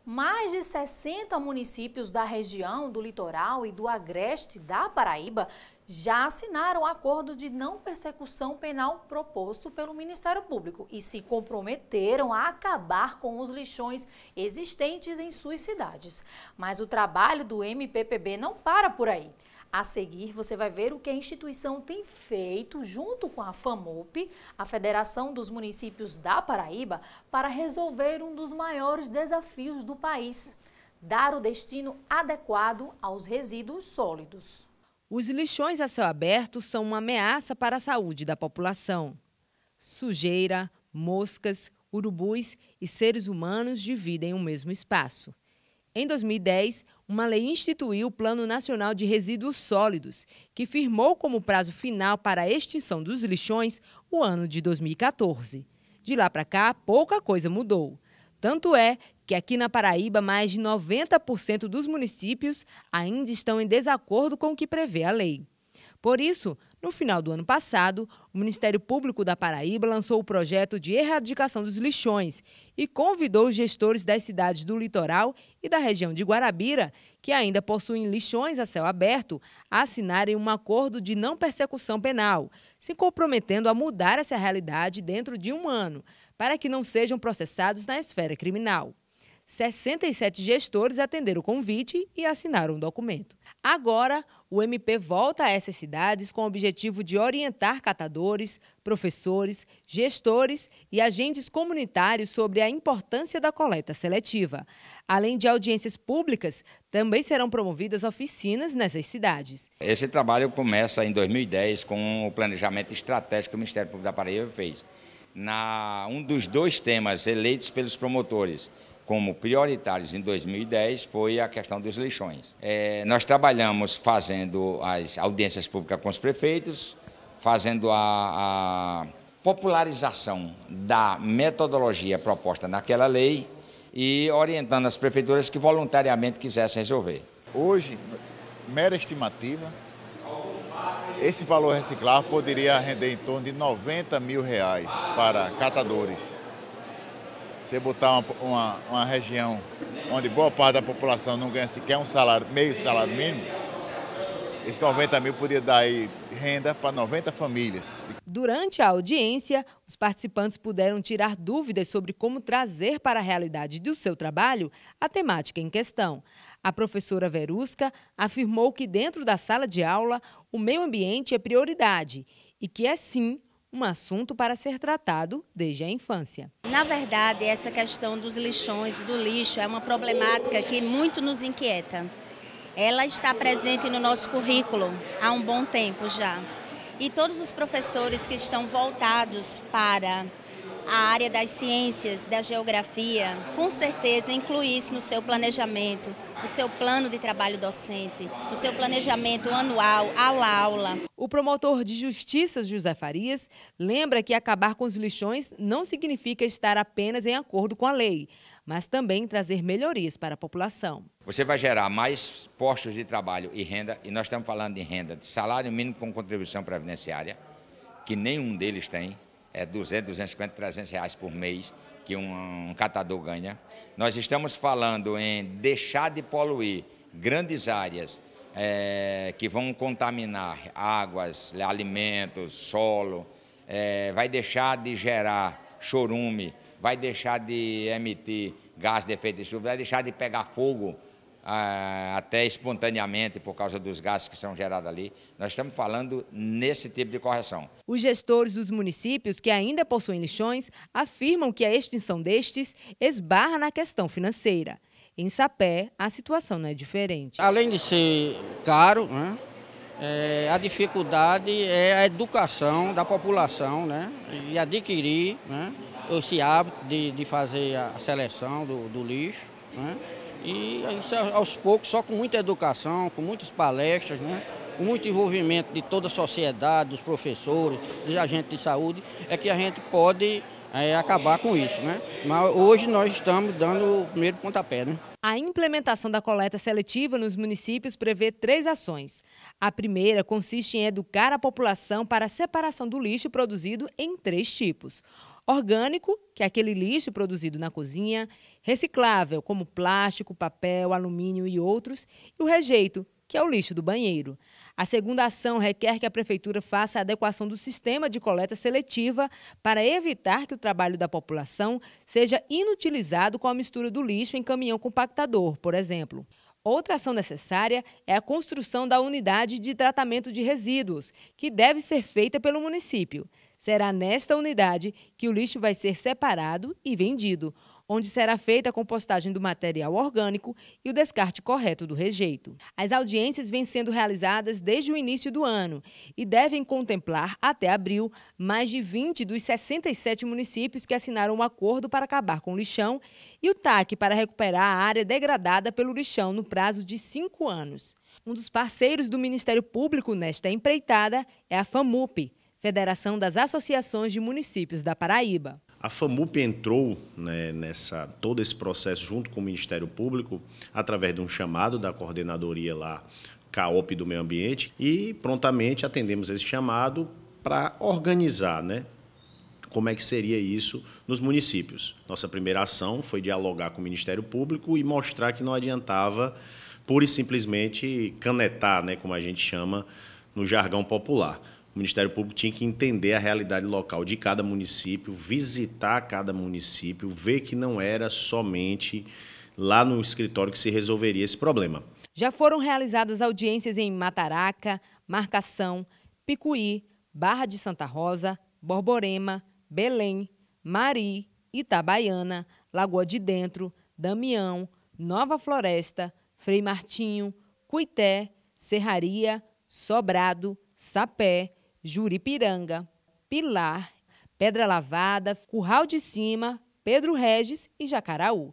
Mais de 60 municípios da região do litoral e do agreste da Paraíba já assinaram o acordo de não persecução penal proposto pelo Ministério Público e se comprometeram a acabar com os lixões existentes em suas cidades. Mas o trabalho do MPPB não para por aí. A seguir, você vai ver o que a instituição tem feito junto com a FAMUP, a Federação dos Municípios da Paraíba, para resolver um dos maiores desafios do país: dar o destino adequado aos resíduos sólidos. Os lixões a céu aberto são uma ameaça para a saúde da população. Sujeira, moscas, urubus e seres humanos dividem o mesmo espaço. Em 2010, uma lei instituiu o Plano Nacional de Resíduos Sólidos, que firmou como prazo final para a extinção dos lixões o ano de 2014. De lá para cá, pouca coisa mudou. Tanto é que aqui na Paraíba, mais de 90% dos municípios ainda estão em desacordo com o que prevê a lei. Por isso, no final do ano passado, o Ministério Público da Paraíba lançou o projeto de erradicação dos lixões e convidou os gestores das cidades do litoral e da região de Guarabira, que ainda possuem lixões a céu aberto, a assinarem um acordo de não persecução penal, se comprometendo a mudar essa realidade dentro de um ano, para que não sejam processados na esfera criminal. 67 gestores atenderam o convite e assinaram o documento. Agora, o MP volta a essas cidades com o objetivo de orientar catadores, professores, gestores e agentes comunitários sobre a importância da coleta seletiva. Além de audiências públicas, também serão promovidas oficinas nessas cidades. Esse trabalho começa em 2010 com o planejamento estratégico que o Ministério Público da Paraíba fez. Um dos dois temas eleitos pelos promotores como prioritários em 2010 foi a questão dos lixões. Nós trabalhamos fazendo as audiências públicas com os prefeitos, fazendo a popularização da metodologia proposta naquela lei e orientando as prefeituras que voluntariamente quisessem resolver. Hoje, mera estimativa, esse valor reciclável poderia render em torno de R$90 mil para catadores. Você botar uma região onde boa parte da população não ganha sequer um salário, meio salário mínimo, esse 90 mil poderia dar aí renda para 90 famílias. Durante a audiência, os participantes puderam tirar dúvidas sobre como trazer para a realidade do seu trabalho a temática em questão. A professora Verusca afirmou que dentro da sala de aula o meio ambiente é prioridade e que é sim um assunto para ser tratado desde a infância. Na verdade, essa questão dos lixões, do lixo, é uma problemática que muito nos inquieta. Ela está presente no nosso currículo há um bom tempo já. E todos os professores que estão voltados para a área das ciências, da geografia, com certeza inclui isso no seu planejamento, no seu plano de trabalho docente, no seu planejamento anual, aula a aula. O promotor de justiça, José Farias, lembra que acabar com os lixões não significa estar apenas em acordo com a lei, mas também trazer melhorias para a população. Você vai gerar mais postos de trabalho e renda, e nós estamos falando de renda de salário mínimo com contribuição previdenciária, que nenhum deles tem. É 200, 250, 300 reais por mês que um catador ganha. Nós estamos falando em deixar de poluir grandes áreas que vão contaminar águas, alimentos, solo, vai deixar de gerar chorume, vai deixar de emitir gás de efeito de estufa, vai deixar de pegar fogo até espontaneamente por causa dos gases que são gerados ali. Nós estamos falando nesse tipo de correção. Os gestores dos municípios que ainda possuem lixões afirmam que a extinção destes esbarra na questão financeira. Em Sapé, a situação não é diferente. Além de ser caro, né, a dificuldade é a educação da população, né, e adquirir, né, esse hábito de fazer a seleção do lixo, né. E isso aos poucos, só com muita educação, com muitas palestras, né, com muito envolvimento de toda a sociedade, dos professores, dos agentes de saúde, é que a gente pode acabar com isso, né? Mas hoje nós estamos dando o primeiro pontapé, né? A implementação da coleta seletiva nos municípios prevê 3 ações. A primeira consiste em educar a população para a separação do lixo produzido em 3 tipos: Orgânico, que é aquele lixo produzido na cozinha. Reciclável, como plástico, papel, alumínio e outros. E o rejeito, que é o lixo do banheiro. A segunda ação requer que a Prefeitura faça a adequação do sistema de coleta seletiva para evitar que o trabalho da população seja inutilizado com a mistura do lixo em caminhão compactador, por exemplo. Outra ação necessária é a construção da unidade de tratamento de resíduos, que deve ser feita pelo município. Será nesta unidade que o lixo vai ser separado e vendido, onde será feita a compostagem do material orgânico e o descarte correto do rejeito. As audiências vêm sendo realizadas desde o início do ano e devem contemplar, até abril, mais de 20 dos 67 municípios que assinaram um acordo para acabar com o lixão e o TAC para recuperar a área degradada pelo lixão no prazo de 5 anos. Um dos parceiros do Ministério Público nesta empreitada é a FAMUP, Federação das Associações de Municípios da Paraíba. A FAMUP entrou, né, todo esse processo junto com o Ministério Público através de um chamado da coordenadoria lá, CAOP do Meio Ambiente, e prontamente atendemos esse chamado para organizar, né, como é que seria isso nos municípios. Nossa primeira ação foi dialogar com o Ministério Público e mostrar que não adiantava pura e simplesmente canetar, né, como a gente chama no jargão popular. O Ministério Público tinha que entender a realidade local de cada município, visitar cada município, ver que não era somente lá no escritório que se resolveria esse problema. Já foram realizadas audiências em Mataraca, Marcação, Picuí, Barra de Santa Rosa, Borborema, Belém, Mari, Itabaiana, Lagoa de Dentro, Damião, Nova Floresta, Frei Martinho, Cuité, Serraria, Sobrado, Sapé, Juripiranga, Pilar, Pedra Lavada, Curral de Cima, Pedro Regis e Jacaraú.